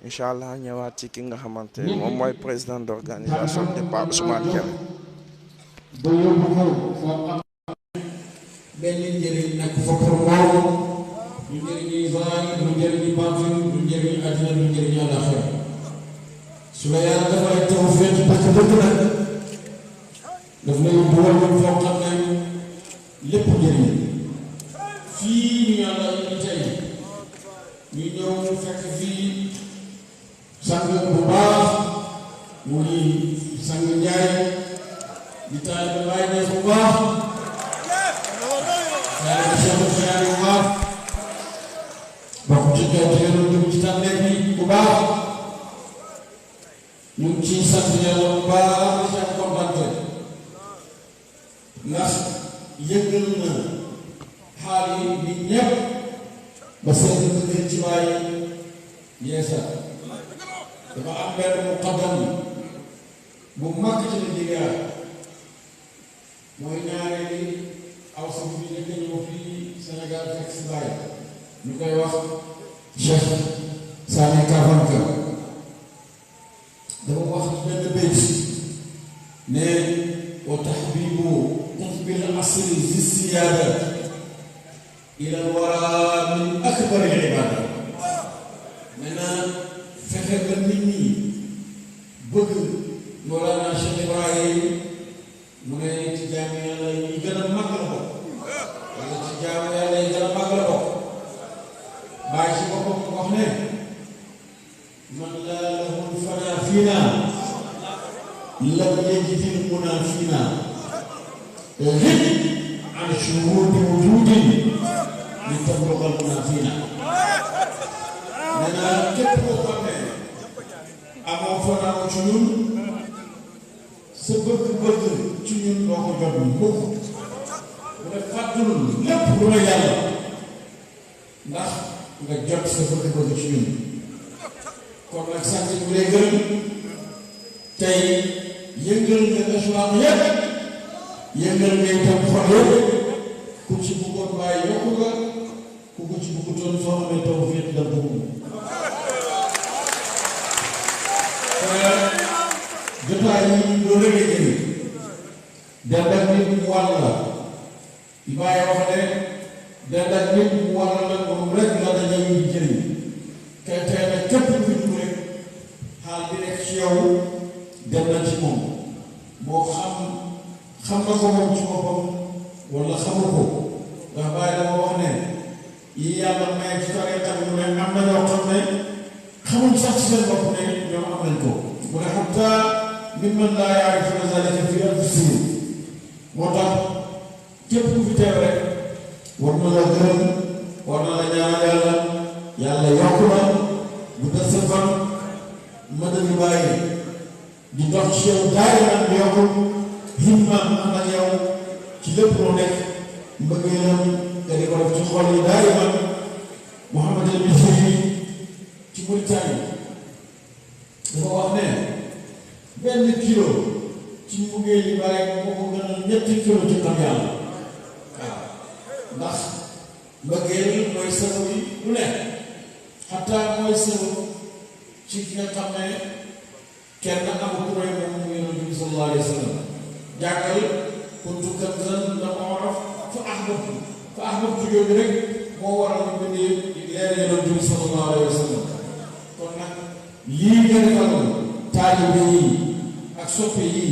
incha allah ñëwaat ci ki nga xamante moom mooy président d'organisation de Pa Ousmane Kébé. ba yóbbu ko foo xam benn njëriñ nekk fa pour moom du njëriñu zaahir du njëriñu baatin du njëriñu àddina du njëriñu àllaaxira su la yàlla dafay tawfeex dëgg nag daf lay dugal foo xam ne lépp njëriñ fii ñu yàlla indi tey ñu ñëw fekk fii sang bu baax mu ngi sang Njaay di taalibe Baay Ñas bu baax taalibe Seexu Tijaan bu baax bokk ci jaww ji dugg ci tànneef bi bu baax ñu ngi ciy sant yàlla bu baax di am kontante ndax yëngal na xaal yi nit ñëpp ba seen bëgg ci Baay yeesa dafa am benn muqaddam bu mag ci Nigeria mooy ñaareeli aw sa bi njëkk a ñëw fii Sénégal fekk si Baay ñu koy wax Cheikh Sani Kafanka dafa wax ci benn béy ne wa tahbibu qutbil asri zi siyaada ila wara min akbari ibada maintenant fexe ba nit ñi bëgg Mawlana Cheikh Ibrahim mu ne ci jaamu yàlla yi gën a mag la bokk wala ci jaamu yàlla yi gën a mag la bokk bàyyi ci boppam wax ne man laa lahul fanaa fiina lam yajidil munaa fiina rek an shuhuudi wujuudin li tablugal munaa fiina nee naa képp koo xam ne amoo fanaaw ci ñun sa bëgg-bëgg ci ñun doo ko jot mukk mu ne fàttul lépp lu la yàlla ndax nga jot sa bëgg-bëgg ci ñun kon nag sant bu lay gërëm tey yëngal nga islam yëpp yëngal nga itam xol yëpp ku ci bëggoon bàyyi yokku nga ku ko ci bëggutoon soo amee tawfiq la bëgg jotaay yi loolu rek la jëriñ dend ak nit mu wàll la di bàyyi wax ne dend ak nit mu wàll la moom rek la dañuy yi jëriñ kay tey nag képp ku dugg rek xaal bi nekk ci yow dem na ci moom moo xam na ko moom ci boppam wala xamu ko ndax bàyyi dama wax ne yi yàlla may ci tariqa bi mu ne am na ñoo xam ne xamuñ sax ci seen bopp ne ñoom am nañ ko mu ne xatta mimman laa yaarifuuna zaalika fii anfusihim moo tax képp ku fi teew rek war na la gërëm war na la ñaanal yàlla yokk la bu des sa fan mën nañu bàyyi di dox ci yow daayira di yokk himma ànd ak yow ci lépp loo nekk mbëggeelam nga di ko def ci xol yi daayira Mouhamed El Bichri ci Mauritanie dafa wax ne benn kilo ci mbëggeel yi bàyyi moo ko gënal ñetti kilo ci xam yàlla waaw ndax mbëggeel mooy sëru yi lu nekk xataa mooy sëru ci ki nga xam ne kenn amul ku rëy moom mu Yonent bi sallallahu alayhi wa sallam jàngal kuntu kanzan lam u'raf fa ahbabtu yooyu rek moo waral ñu bindee leer Yonent bi sallallahu alayhi wa sallam kon nag lii nga defal taalibe yi ak soppe yi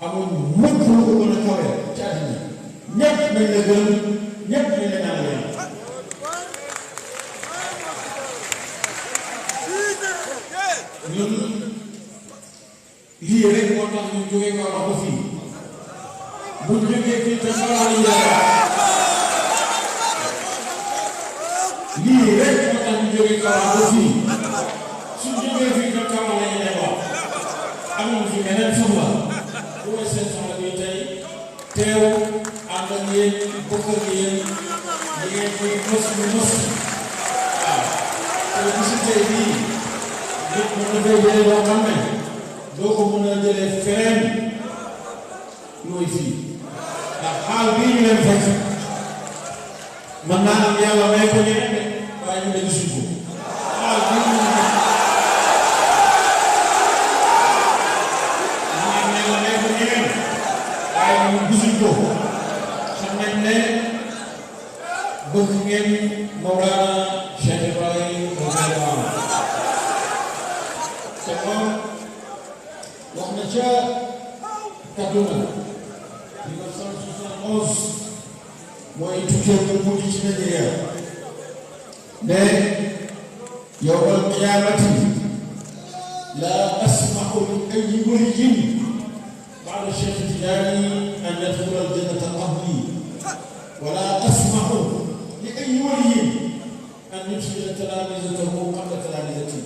amul mukk lu ko gën a kawe ci àddina ñëpp nañ la gërëm ñëpp nañ la ñaanal yàlla ñun lii rek moo tax ñu jógee ko wax ba fii bu jógee fii te xamal yàlla lii rek moo tax ñu jógee ko wax ba fii su jógee fii te xamal yàlla amul fi beneen soxla bu may seen soxla bi tey teew ànd ak yéen bokk ak yéen li ngeen koy mos bu mos waaw te bisu tey bii nit mën na fay jëlee loo xam ne doo ko mën a jëlee feneen looy fii ndax xaal bii ñu leen fekk mën naa am yàlla may ko ñeneen de waaye ñu ne gisuñ ko xaal bii ñu leen fekk àdduna 1971 mooy tukkee bu mujj ci Nigeria ne yawmal qiyaamati laa asma'u li ayyi waliyin ba'da Cheikh Tijaani an yadxula al-jannata qabli wa laa asma'u li ayyi waliyin an yudxila talaamizatahu qabla talaamizatihi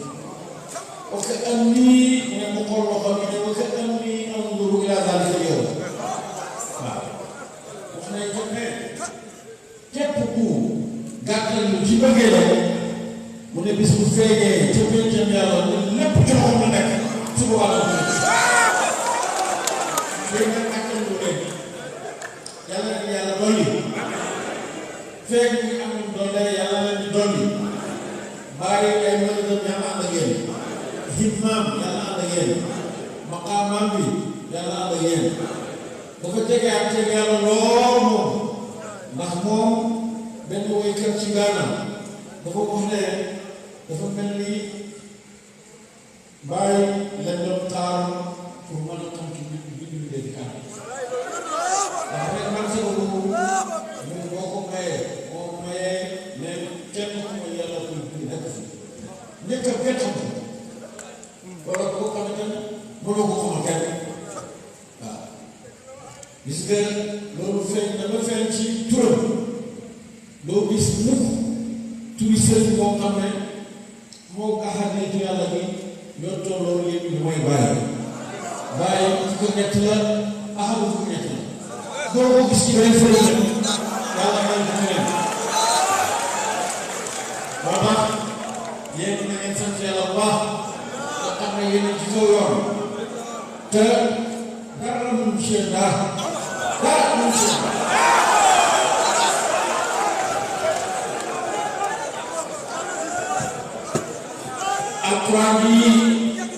wa ka'annii ne mu xool loo xam ne wa ka'annii anzuru ilaa zaalika al-yawm waaw wax nañ ko ne képp ku gàttal lu ci bëggee la mu ne bis bu feeñee ca pencam yàlla ne lépp ci loxoom la nekk su boobaa la mu nekk feeñ nag gàttal lu rek yàlla na yàlla dolli feeñ ñu am ñu doole yàlla na ñu dolli bàyyi ay mënadam yàlla ànd ak yéen himmaam yàlla ànd ak yéen maqaamaam bi yàlla ànd ak yéen dafa jege ak jege yàlla lool moom ndax moom benn woykat ci Gaana dafa wax ne dafa mel ni bàyyi leen doon taal pour mën a xam ci biir bi dee ci kanam ndax rek man sa boobu moom boo ko mayee ne kenn ku ma yàlla koy bind nekk fi njëkk a bettam wala boo xam ne kenn mënoo ko xamal kenn waaw gis nga loolu feeñ dafa feeñ ci turam loo gis mukk turi sëriñ boo xam ne moo ahadiitu yàlla bi ñoo tolloo yëpp lu mooy bàyyi ci ko ñett la ahadu ko ñett la doo ko gis ci beneen sëriñ yàlla may ko keneen moo tax yéen na ngeen sant yàlla bu baax nga xam ne yéen ci kaw yoon te dara mun seen dara mun seen alquran bi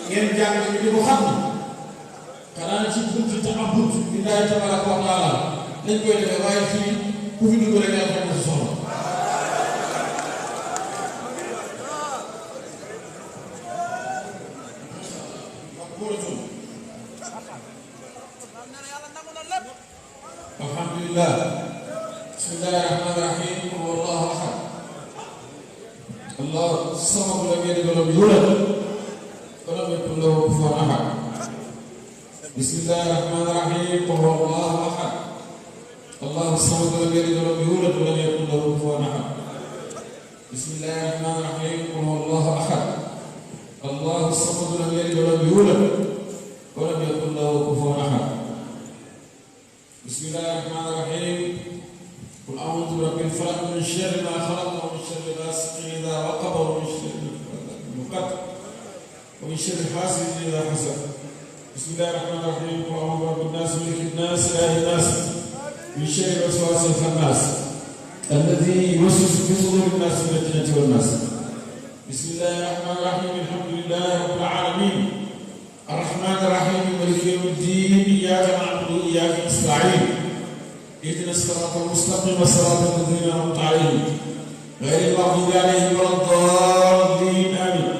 ngeen jàng ñu di ko xam xanaa ci buntu te abut billaahi tabaraka wa taala lañ koy defee waaye fii ku fi dugg rek nga xam ne soxla alhamdulillah bismillahi rahmani rahim qul huwallahu ahad الله الصمد لم يلد ولم يولد ولم يكن له كفوا احد بسم الله الرحمن الرحيم قل هو الله احد الله الصمد لم يلد ولم يولد ولم يكن له كفوا احد بسم الله الرحمن الرحيم قل هو الله احد الله الصمد لم يلد ولم يولد ولم يكن له كفوا احد بسم الله الرحمن الرحيم قل أعوذ برب الفلق من شر ما خلق ومن شر غاسق إذا وقب ومن شر النفاثات ومن شر حاسد إذا حسد بسم الله الرحمن الرحيم قل أعوذ برب الناس ملك الناس إله الناس من شر الوسواس الخناس الذي يوسوس في صدور الناس من الجنة والناس بسم الله الرحمن الرحيم الحمد لله رب العالمين الرحمن الرحيم مالك يوم الدين إياك نعبد وإياك نستعين اهدنا الصراط المستقيم صراط الذين انعمت عليهم غير المغضوب عليهم ولا الضالين امين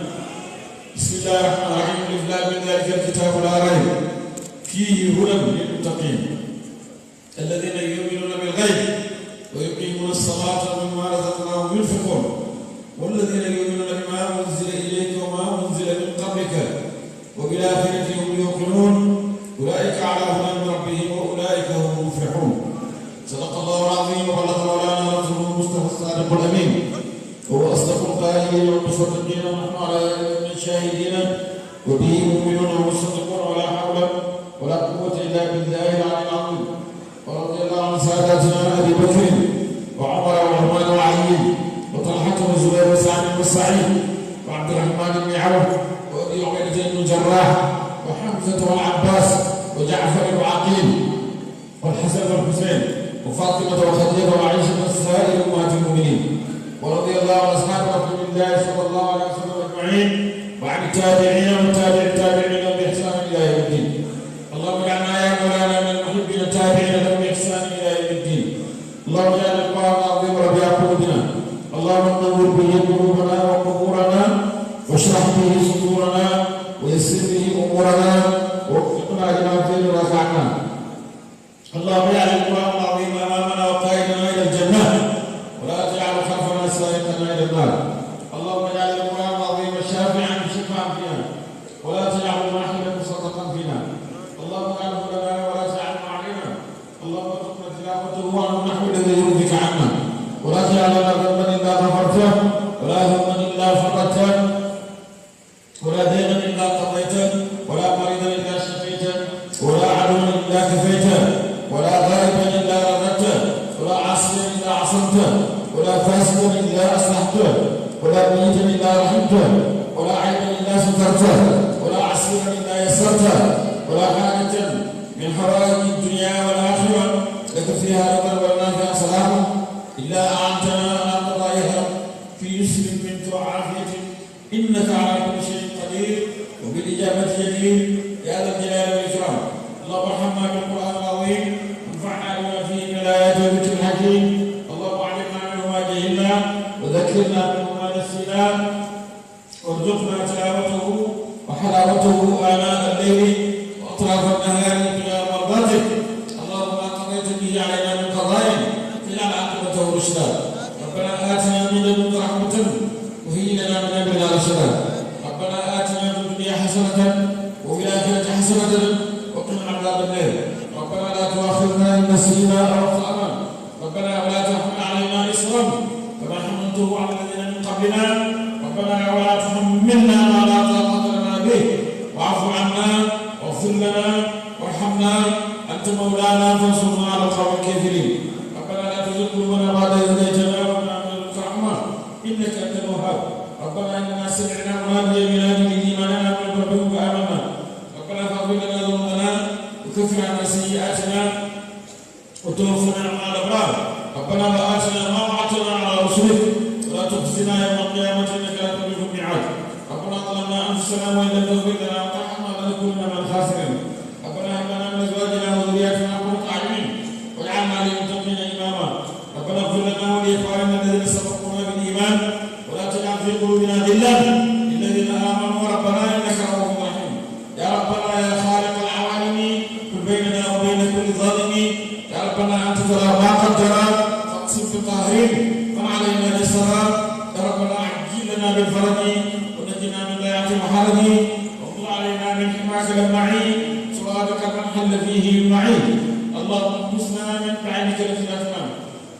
بسم الله الرحمن الرحيم الف لام ميم ذلك الكتاب لا ريب فيه هدى للمتقين الذين يؤمنون بالغيب ويقيمون الصلاه ومما رزقناهم ينفقون والذين يؤمنون بما انزل اليك وما انزل من قبلك وبالاخره هم يوقنون اولئك على هدى من ربهم واولئك هم المفلحون صدق الله العظيم وبلغ مولانا رسوله المصطفى الصادق الامين وهو اصدق القائلين والمصدقين ونحن على ذلك من الشاهدين وبه مؤمنون ومصدقون ولا حول ولا قوه الا بالله العلي العظيم ورضي الله عن ساداتنا ابي بكر وعمر وعثمان وعلي وطلحه وزبير وسعد وسعيد وعبد الرحمن بن عوف وابي عبيده بن الجراح وحمزه والعباس وجعفر وعقيل والحسن والحسين وفاطمة وخديجة وعائشة وسائر أمهات المؤمنين ورضي الله عن أصحاب رسول الله صلى الله عليه وسلم أجمعين وعن التابعين وتابع التابعين بإحسان إلى يوم الدين اللهم اجعلنا يا مولانا من المحبين التابعين لهم بإحسان إلى يوم الدين اللهم اجعل القرآن العظيم ربيع قلوبنا اللهم نور به قلوبنا وقبورنا واشرح به صدورنا ويسر به أمورنا ووفقنا لما فيه رفعنا علمته ولا عيبا إلا سترته ولا عسيرا إلا يسرته ولا حاجة من حوائج الدنيا والآخرة لك فيها رضا ولنا فيها صلاح إلا أعنتنا على قضائها في يسر منك وعافية إنك على كل شيء قدير وبالإجابة جدير يا ذا الجلال والإكرام. اللهم ارحمنا بالقرآن العظيم وانفعنا بما فيه من الآيات والذكر الحكيم. اللهم علمنا منه ما جهلنا وذكرنا منه ما نسينا وارزقنا تلاوته وحلاوته آناء الليل وأطراف النهار ابتغاء مرضاتك. اللهم ما قضيت به علينا من قضاء اجعل عاقبته رشدا. ربنا آتنا من لدنك رحمة وهيئ لنا من أمرنا رشدا. ربنا آتنا في الدنيا حسنة وفي الآخرة حسنة وقنا عذاب النار. ربنا لا تؤاخذنا إن نسينا أو أخطأنا. ربنا ولا تحمل علينا إصرا كما حملته على الذين من قبلنا. ربنا ولا تحملنا ما لا طاقة لنا به واعف عنا واغفر لنا وارحمنا أنت مولانا فانصرنا على القوم الكافرين. ربنا لا تزغ قلوبنا بعد إذ هديتنا وهب لنا من لدنك رحمة إنك أنت الوهاب. ربنا إننا سمعنا مناديا ينادي بالإيمان أن آمنوا بربكم فآمنا. ربنا فاغفر لنا ذنوبنا وكفر عنا سيئاتنا وتوفنا مع الأبرار. ربنا وآتنا ما وعدتنا على رسلك ولا تخزنا يوم القيامة إنك لا تخلف الميعاد. ربنا ظلمنا أنفسنا وإن لم تغفر لنا وترحمنا لنكونن من الخاسرين. ربنا هب لنا من أزواجنا وذرياتنا قرة أعين واجعلنا للمتقين إماما. ربنا اغفر لنا ولإخواننا الذين سبقونا بالإيمان ولا تجعل في قلوبنا غلا للذين آمنوا ربنا إنك رؤوف رحيم. يا ربنا يا خالق العوالم كن بيننا وبين كل ظالم. يا ربنا أنت ترى ما قد ترى فاقسم بالقاهرين من علينا بالسرى. يا ربنا عجل لنا بالفرج ونجنا من ضياع المحارب واغفر علينا من حماك المعين سرادك من حل فيه المعين. اللهم اكنفنا من بعينك التي لا تنام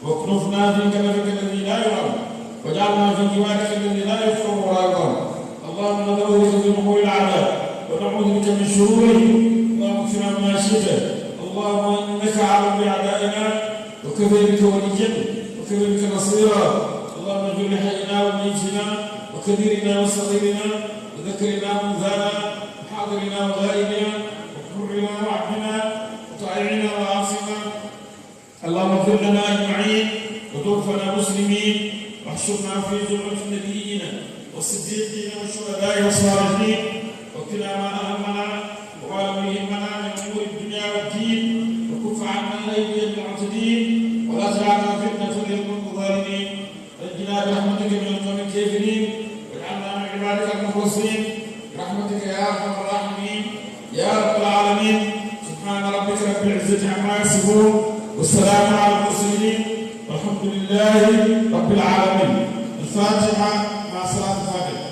واكنفنا في كنفك الذي لا يرام واجعلنا في جوارك الذي لا يفقه ولا يقام. اللهم ندعو بك في نحور الاعداء ونعوذ بك من شرورهم. اللهم اكفنا بما شئت. اللهم انك عالم باعدائنا وكفى بك وليا وكفى بك نصيرا. اللهم اغفر لحينا وميتنا وكبيرنا وصغيرنا وذكرنا وانثانا وحاضرنا وغائبنا وحرنا وعبدنا وطائعنا وعاصنا. اللهم اغفر لنا اجمعين وتوفنا مسلمين واحشرنا في زمرة النبيين والصديقين والشهداء والصالحين وقنا ما اهمنا وما لم يهمنا من امور الدنيا والدين وكف عنا ايدي المعتدين ولا تجعلنا فتنة للقوم الظالمين. نجنا برحمتك من القوم الكافرين واجعلنا من عبادك المخلصين برحمتك يا ارحم الراحمين يا رب العالمين. سبحان ربك رب العزة عما يصفون والسلام على المرسلين والحمد لله رب العالمين. الفاتحة مع صلاة الفاتحة.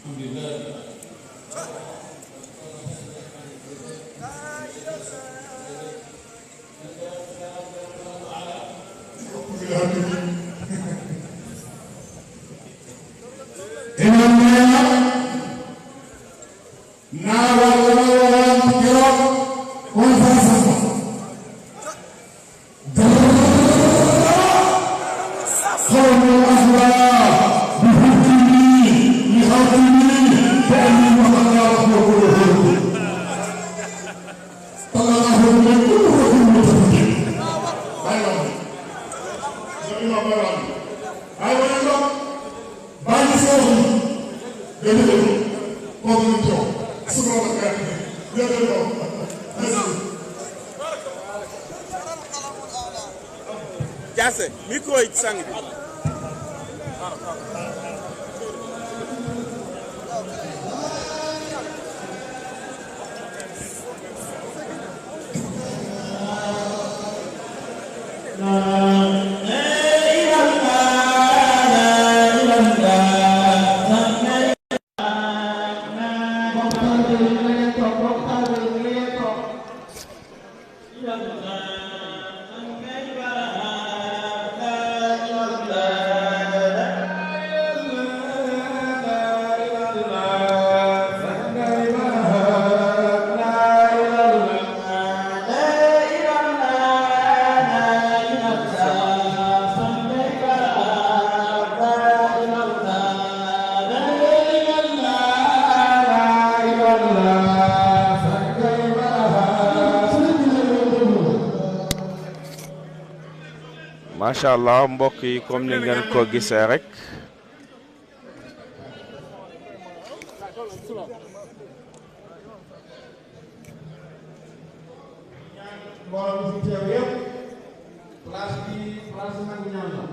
الحمد لله. Jaase micro yi sang bi macha allah mbokk yi comme ni ngeen ko gisee rek mbooloo mi fi teew yëpp place bi place nangu ñaan la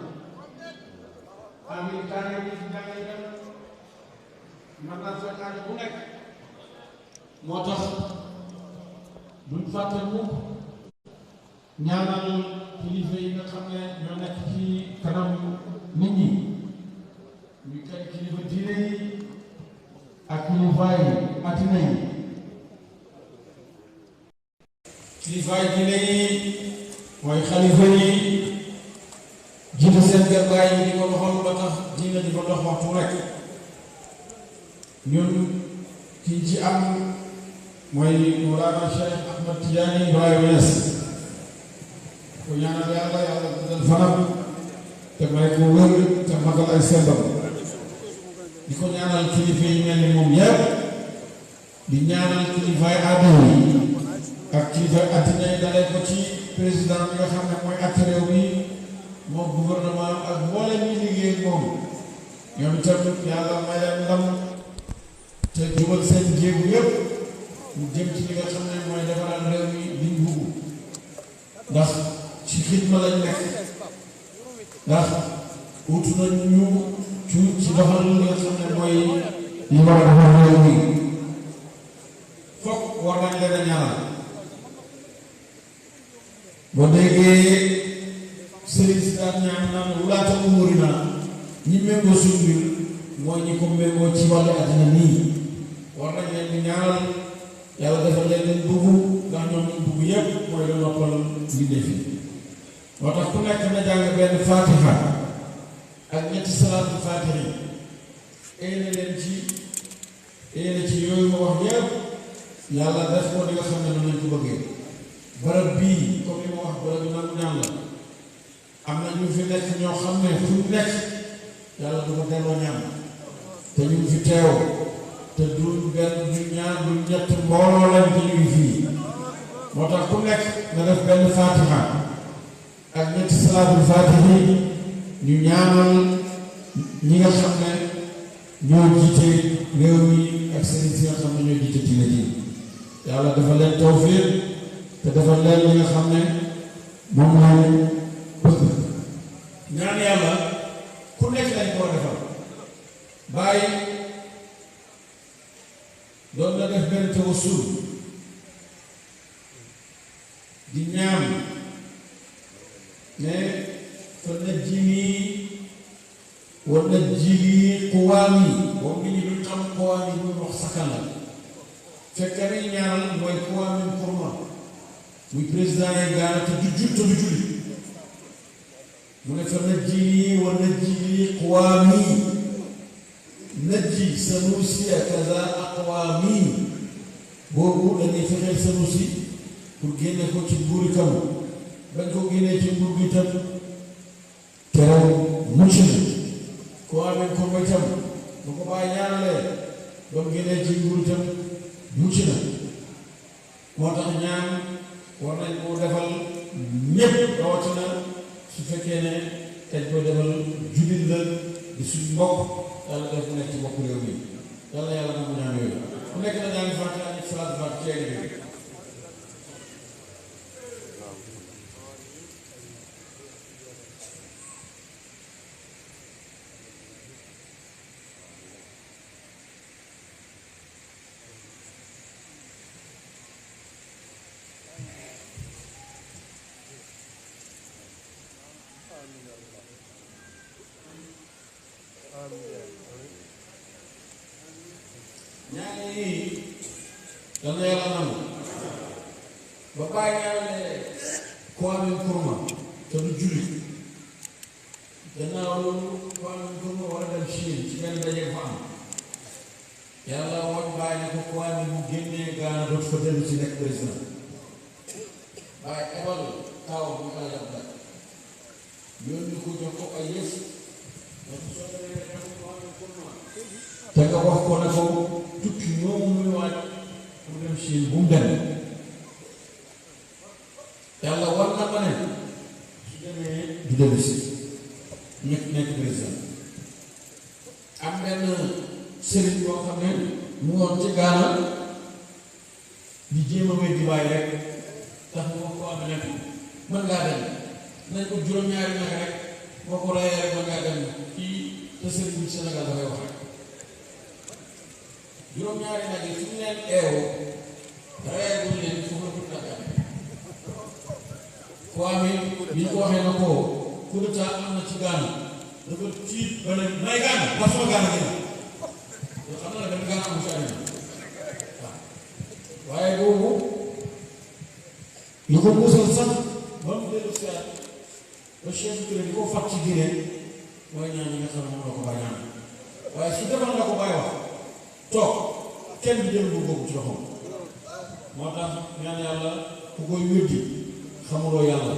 amin kaane bi ci jàng dem man naa sa kaane bu nekk moo tax duñ fàtte mukk ñaanal kilifa yi nga xam ne ñoo nekk ci kanam nit ñi ñu kay kilifa diine yi ak kilifa yi addina yi kilifaay diine yi mooy xalifa yi jiitu seen garbaay yi di ko doxal ba tax diine di ko dox waxtu rek ñun kii ci am mooy Mawlana Cheikh Ahmad Tidiane Ibrahima Niass ko ñaanal yàlla yàlla guddal fanam te may ko wér te magal ay sembam di ko ñaanal kilifa yi mel ni moom yëpp di ñaanal kilifaay aada yi ak kilifa addina yi dalee ko ci président bi nga xam ne mooy àtte réew mi moom gouvernement ak mboolem ñi liggéey ak moom ñoom itam yàlla may leen ndam te jubal seen jéegu yëpp mu jëm ci li nga xam ne mooy defaraat réew mi liñ bugg ndax ci xidma lañ nekk ndax ut nañ ñu ci doxal li nga xam ne mooy li war a defar réew mi fokk war nañ leen a ñaanal boo déggee sëriñ si daan ñaan naan wulaata umurina ñi méngoo suñ mbir mooy ñi ko méngoo ci wàllu àddina nii war nañ leen di ñaanal yàlla defal leen leen bugg ndax ñoom ñu bugg yépp mooy lu noppal mbindéef yi moo tax ku nekk na jàng benn fatiha ak ñetti salaatu fatiha yi éene leen ci éene ci yooyu ma wax yépp yàlla def ko di nga xam ne noonu lañ ko bëggee barab bii comme li ma wax barab bi nangu ñaan la am na ñu fi nekk ñoo xam ne fu ñu nekk yàlla du ko delloo ñaan te ñu fi teew te duñ benn du ñaar du ñett mbooloo lañ te ñu ngi fii moo tax ku nekk nga def benn fatiha ak ñetti salaatul fatiha ñu ñaanal ñi nga xam ne ñoo jiite réew mi ak sëriñ si nga xam ne ñoo jiite ci la ji yàlla dafa leen tawfiq te dafa leen li nga xam ne moom lañ bëgg ñaan yàlla ku nekk lañ koo defal bàyyi doon na def benn tawassul di ñaan ne fa najjini wa najjini quwaami boobu nit ñi duñ xam quwaami bu wax sakkan la fekk ni ñaanal mooy quwaami kurma muy président yi Gaana te du julli mu ne fa najjini wa najjini quwaami najji sanusi kaza aqwaami boobu dañuy fexeel sanusi pour génne ko ci nguuri kam bañ ko génnee ci nguur gi tam keroog mucc na quwaami kurma tam bu ko bàyyi ñaanalee ba mu génnee ci nguur tam mucc na moo tax ñaan war nañ koo defal ñépp rawatina su fekkee ne dañ koy defal jullit la di suñ mbokk yàlla def mu nekk ci mbokk réew mi yàlla yàlla nangu ñaan yooyu ku nekk na jàng fàtte ak salaatu fàtte ci bi ñaan yi dana yàlla nangu ba bàyyi ñaanale Kwame Nkrumah te du julli gannaaw loolu Kwame Nkrumah war a dem Chine ci benn daje fa am yàlla woon bàyyi ne ko Kwame mu génnee Gaana dootu fa dellu ci nekk président bàyyi ebal taw bu ñu àll ak yónni ko jox ko ay yëf te nga wax ko ne ko tukki ñoomu muy waaj pour dem Chine bu mu dem yàlla war na ma ne su demee du dellu si nekk président am benn sëriñ boo xam ne mu ngoon ci Gaana di jéem a wéy di bàyyi rek tax mu wax ko am nekk mën ngaa dem nañ ko juróom-ñaari nag rek boo ko rayee rek mën ngaa dem kii te sëriñ bi Sénégal dafay wax rek juróom-ñaari nag yi suñu leen eewoo rayee bu ñu leen foofu la pour Dakar Kwame bi ñu ko waxee na ko coup d'état am na ci Gaana dafa tiit ba ne may Gaana ndax sama Gaana gi la xam na ne benn Gaana amu ci àddina waaw waaye boobu lu ko muusal sax ba mu dellu si ba chef Touré di ko fat ci Guinée mooy ñaan yi nga xam ne moom la ko bàyyi ñaan waaye su defoon la ko bàyyi wax toog kenn du jël bu boobu ci loxoom moo tax ñaan yàlla ku koy wéddi xamuloo yàlla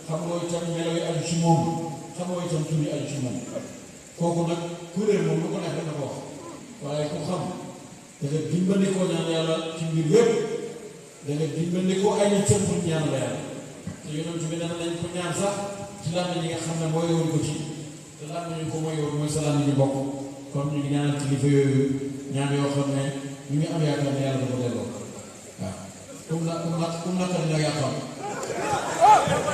xamuloo itam melo yi aju ci moom xamuloo itam tur yi aju ci moom kooku nag kuréel moom lu ko nekk na ko wax waaye ku xam da nga dimbandikoo ñaan yàlla ci mbir yépp da nga dimbandikoo ay nit seen pour ñaan la yàlla te yonent bi dana nañ ko ñaan sax ci làmmiñ ñi nga xam ne mooy woon ko ci te làmmiñ ñu ko mooy woon mooy sa làmmiñ ñu bokk kon ñu ngi ñaanal kilifa yooyu ñaan yoo xam ne ñu ngi am yaakaar ne yàlla dafa delloo waaw kum naqari la yaa xam